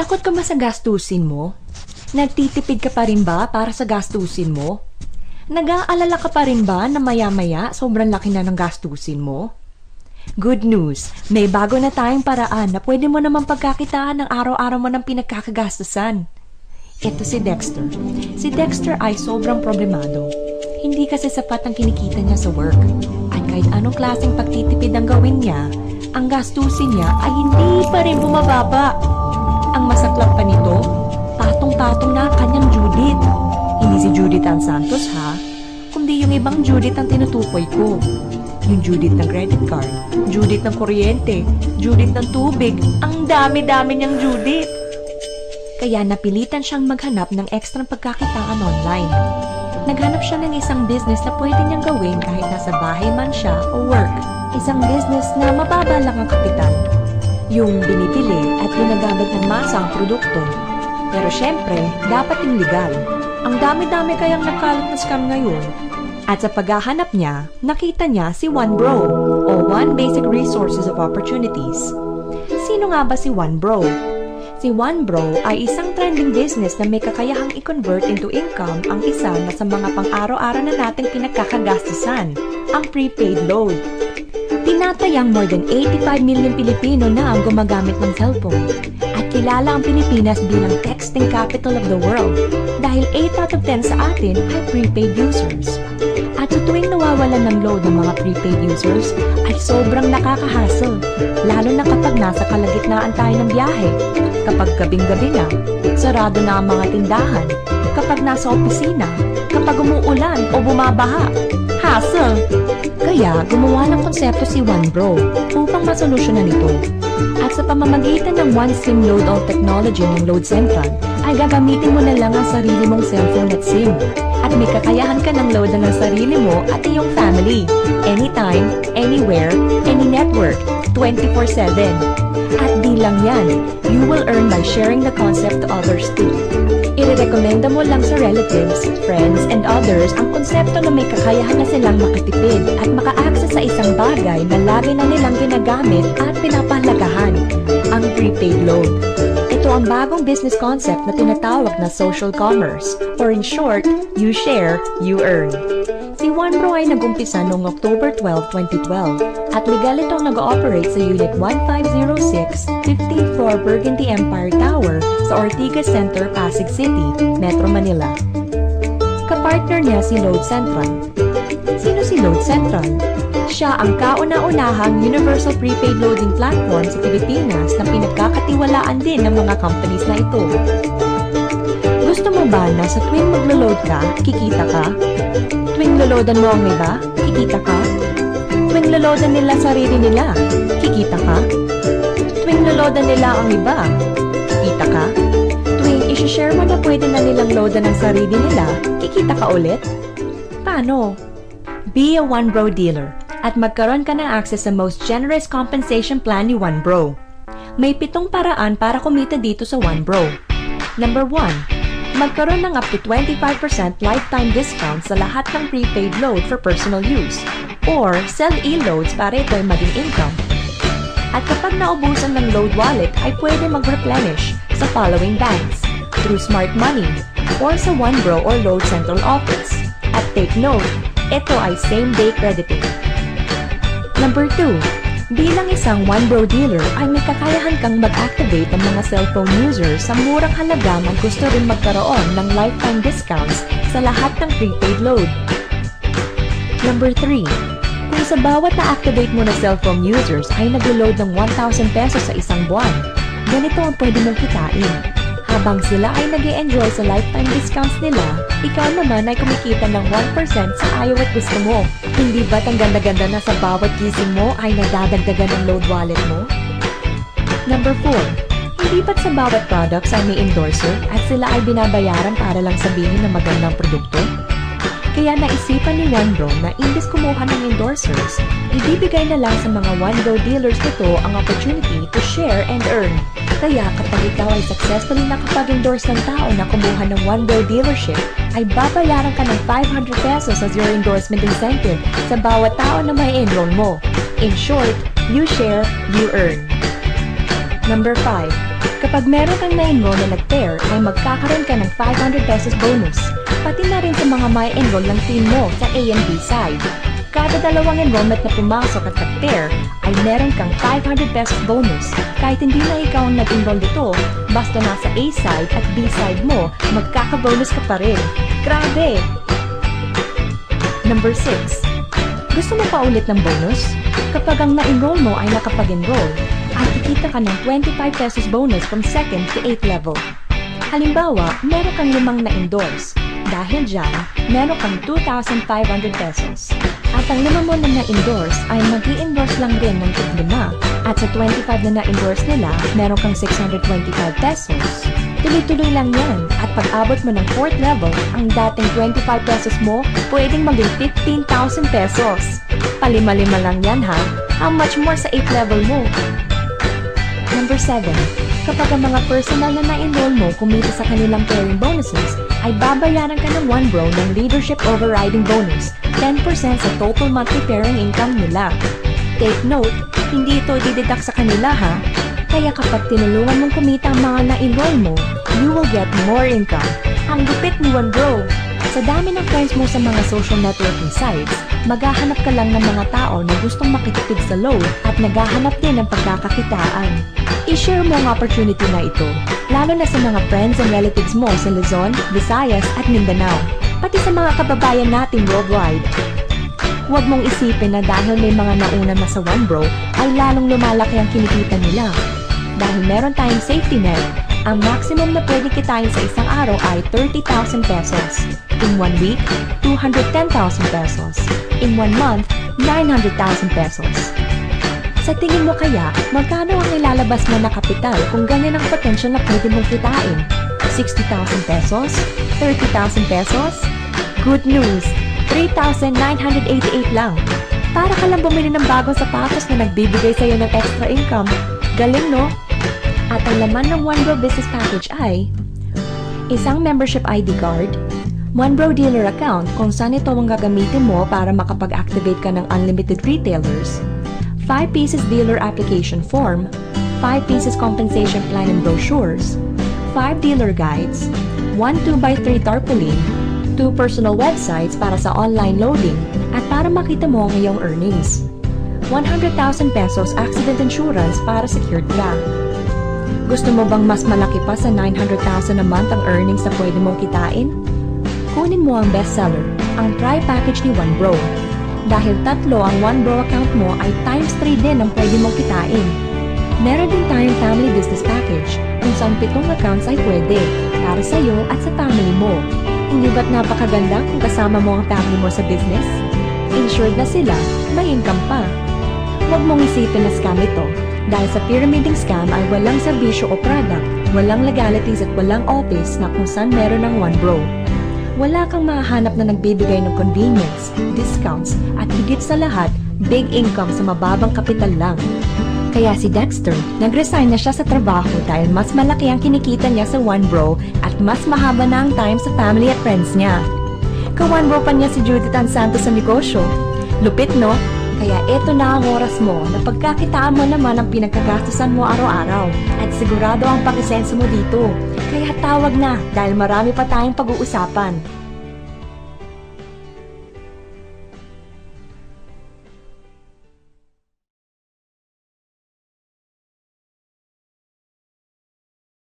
Takot ka ba sa gastusin mo? Nagtitipid ka pa rin ba para sa gastusin mo? Nag-aalala ka pa rin ba na maya-maya sobrang laki na ng gastusin mo? Good news! May bago na tayong paraan na pwede mo naman pagkakitaan ng araw-araw mo ng pinagkakagastusan. Ito si Dexter. Si Dexter ay sobrang problemado. Hindi kasi sapat ang kinikita niya sa work. At kahit anong klaseng pagtitipid ang gawin niya, ang gastusin niya ay hindi pa rin bumababa. Ang masaklap pa nito, patong-patong na ang kanyang Judith. Hindi si Judith Ann Santos ha, kundi yung ibang Judith ang tinutukoy ko. Yung Judith ng credit card, Judith ng kuryente, Judith ng tubig, ang dami-dami niyang Judith. Kaya napilitan siyang maghanap ng ekstrang pagkakitaan online. Naghanap siya ng isang business na pwede niyang gawin kahit nasa bahay man siya o work. Isang business na mababa lang ang kapital. Yung binibili at ginagamit ng masa ang produkto. Pero syempre, dapat yung legal. Ang dami-dami kayang nakalat na scam ngayon. At sa paghahanap niya, nakita niya si OneBro o One Basic Resources of Opportunities. Sino nga ba si OneBro? Si OneBro ay isang trending business na may kakayahang i-convert into income ang isa na sa mga pang-araw-araw na nating pinagkakagastusan, ang prepaid load. Tinatayang more than 85 million Pilipino na ang gumagamit ng cellphone. At kilala ang Pilipinas bilang texting capital of the world dahil 8 out of 10 sa atin ay prepaid users. At sa tuwing nawawalan ng load ng mga prepaid users ay sobrang nakaka-hassle, lalo na kapag nasa kalagitnaan tayo ng biyahe, kapag gabing-gabi na, sarado na ang mga tindahan, kapag nasa opisina, kapag umuulan o bumabaha. Hassle! Kaya gumawa ng konsepto si OneBro upang masolusyonan ito. At sa pamamagitan ng One SIM Load All technology ng Load Central, ay gagamitin mo na lang ang sarili mong cellphone at SIM. At may kakayahan ka ng load ng sarili mo at iyong family. Anytime, anywhere, any network, 24/7. At di lang yan, you will earn by sharing the concept to others too. Irerekomenda mo lang sa relatives, friends, and others ang konsepto na may kakayahan na silang makatipid at maka-access sa isang bagay na lagi na nilang ginagamit at pinapahalagahan, ang prepaid load. Ito ang bagong business concept na tinatawag na social commerce, or in short, you share, you earn. Si OneBro ay nag-umpisa noong October 12, 2012 at legal itong nag-ooperate sa Unit 1506, 15th floor Burgundy Empire Tower sa Ortigas Center, Pasig City, Metro Manila. Kapartner niya si Load Central. Sino si Load Central? Siya ang kauna-unahang universal prepaid loading platform sa Pilipinas na pinagkakatiwalaan din ng mga companies na ito. Gusto mo ba na sa tuwing maglo-load ka, kikita ka? Tuwing loloadan mo ang iba, kikita ka? Tuwing loloadan nila sarili nila, kikita ka? Tuwing loloadan nila ang iba, kikita ka? Tuwing isi-share mo na pwede na nilang loadan ang sarili nila, kikita ka ulit? Paano? Be a OneBro dealer at magkaroon ka ng access sa most generous compensation plan ni OneBro. May 7 paraan para kumita dito sa OneBro. Number 1. Magkaroon ng up to 25% lifetime discount sa lahat ng prepaid load for personal use or sell e-loads para ito'y maging income. At kapag naubusan ng load wallet ay pwede mag-replenish sa following banks, through Smart Money, or sa OneBro or Load Central office. At take note, ito ay same-day crediting. Number 2. Bilang isang OneBro dealer ay may kakayahan kang mag-activate ng mga cellphone users sa murang halaga man gusto rin magkaroon ng lifetime discounts sa lahat ng prepaid load. Number 3. Kung sa bawat na-activate mo na cellphone users ay nag-load ng 1,000 pesos sa isang buwan, ganito ang pwede mong kitain. Habang sila ay nag-e-enjoy sa lifetime discounts nila, ikaw naman ay kumikita ng 1% sa ayaw at gusto mo. Hindi ba't ang ganda-ganda na sa bawat gising mo ay nadadagdagan ng load wallet mo? Number 4. Hindi ba't sa bawat products ay may endorser at sila ay binabayaran para lang sabihin na magandang produkto? Kaya naisipan ni OneBro na imbes kumuha ng endorsers, ibibigay na lang sa mga OneBro dealers nito ang opportunity to share and earn. Kaya kapag ikaw ay successfully nakapag-endorse ng tao na kumuha ng OneBro dealership, ay babayaran ka ng 500 pesos as your endorsement incentive sa bawat tao na may enroll mo. In short, you share, you earn. Number 5. Kapag meron kang na-enroll na nag-pair, ay magkakaroon ka ng 500 pesos bonus. Pati na rin sa mga may enroll ng team mo sa A and B side. Kada dalawang enrollment na pumasok at nag-pair, ay meron kang 500 pesos bonus. Kahit hindi na ikaw ang nag-enroll dito, basta nasa A side at B side mo, magkaka-bonus ka pa rin. Grabe! Number 6. Gusto mo pa ulit ng bonus? Kapag ang na-enroll mo ay nakapag-enroll, ay kikita ka ng 25 pesos bonus from 2nd to 8th level. Halimbawa, meron kang 5 na-endorse. Dahil dyan, meron kang 2,500 pesos. At ang 5 mo na na-endorse ay mag-i-endorse lang rin ng 5. At sa 25 na na-endorse nila, meron kang 625 pesos. Tuloy-tuloy lang yan. At pag-abot mo ng 4th level, ang dating 25 pesos mo, pwedeng maging 15,000 pesos. Palima-lima lang yan ha. How much more sa 8th level mo? Number 7. Kapag ang mga personal na na-enroll mo kumita sa kanilang pairing bonuses, ay babayaran ka ng 1 bro ng leadership overriding bonus, 10% sa total monthly pairing income nila. Take note, hindi ito dideduct sa kanila ha. Kaya kapag tinulungan mong kumita ang mga na-enroll mo, you will get more income. Ang lupit ni 1 bro! Sa dami ng friends mo sa mga social networking sites, maghahanap ka lang ng mga tao na gustong makitipid sa load at naghahanap din ng pagkakakitaan. I-share mo ang opportunity na ito, lalo na sa mga friends and relatives mo sa Luzon, Visayas at Mindanao, pati sa mga kababayan natin worldwide. Huwag mong isipin na dahil may mga nauna na sa 1 bro, ay lalong lumalaki ang kinikita nila. Dahil meron tayong safety net, ang maximum na pwede kitain sa isang araw ay 30,000 pesos. In 1 week, 210,000 pesos. In 1 month, 900,000 pesos. Sa tingin mo kaya, magkano ang ilalabas mo na kapital kung ganyan ang potential na pwede mong kitain? 60,000 pesos? 30,000 pesos? Good news! 3,988 lang. Para ka lang bumili ng bagong sapatos na nagbibigay sa'yo ng extra income. Galing no? At ang laman ng 1 bro business package ay isang membership ID card, 1 bro dealer account kung saan ito ang gagamitin mo para makapag-activate ka ng unlimited retailers, 5 pieces dealer application form, 5 pieces compensation plan and brochures, 5 dealer guides, 1 2x3 tarpaulin, 2 personal websites para sa online loading at para makita mo ang iyong earnings, 100,000 pesos accident insurance para secured ka. Gusto mo bang mas malaki pa sa 900,000 a month ang earnings na pwede mong kitain? Kunin mo ang bestseller, ang Try Package ni 1 bro. Dahil 3 ang 1 bro account mo ay times 3 din ang pwede mong kitain. Meron din tayong family business package kung saan 7 accounts ay pwede para sa iyo at sa family mo. Hindi ba't napakaganda kung kasama mo ang family mo sa business? Insured na sila, may income pa. Huwag mong isipin na scam ito dahil sa pyramiding scam ay walang serbisyo o product, walang legalities at walang office na kung saan meron ng 1 bro. Wala kang mahahanap na nagbibigay ng convenience, discounts, at higit sa lahat, big income sa mababang kapital lang. Kaya si Dexter, nag-resign na siya sa trabaho dahil mas malaki ang kinikita niya sa 1 bro at mas mahaba na ang time sa family at friends niya. Ka-1 bro pa niya si Judith Ann Santos sa negosyo. Lupit no? Kaya eto na ang oras mo na pagkakitaan mo naman ang pinagkagastusan mo araw-araw at sigurado ang pakisenso mo dito. Kaya tawag na dahil marami pa tayong pag-uusapan.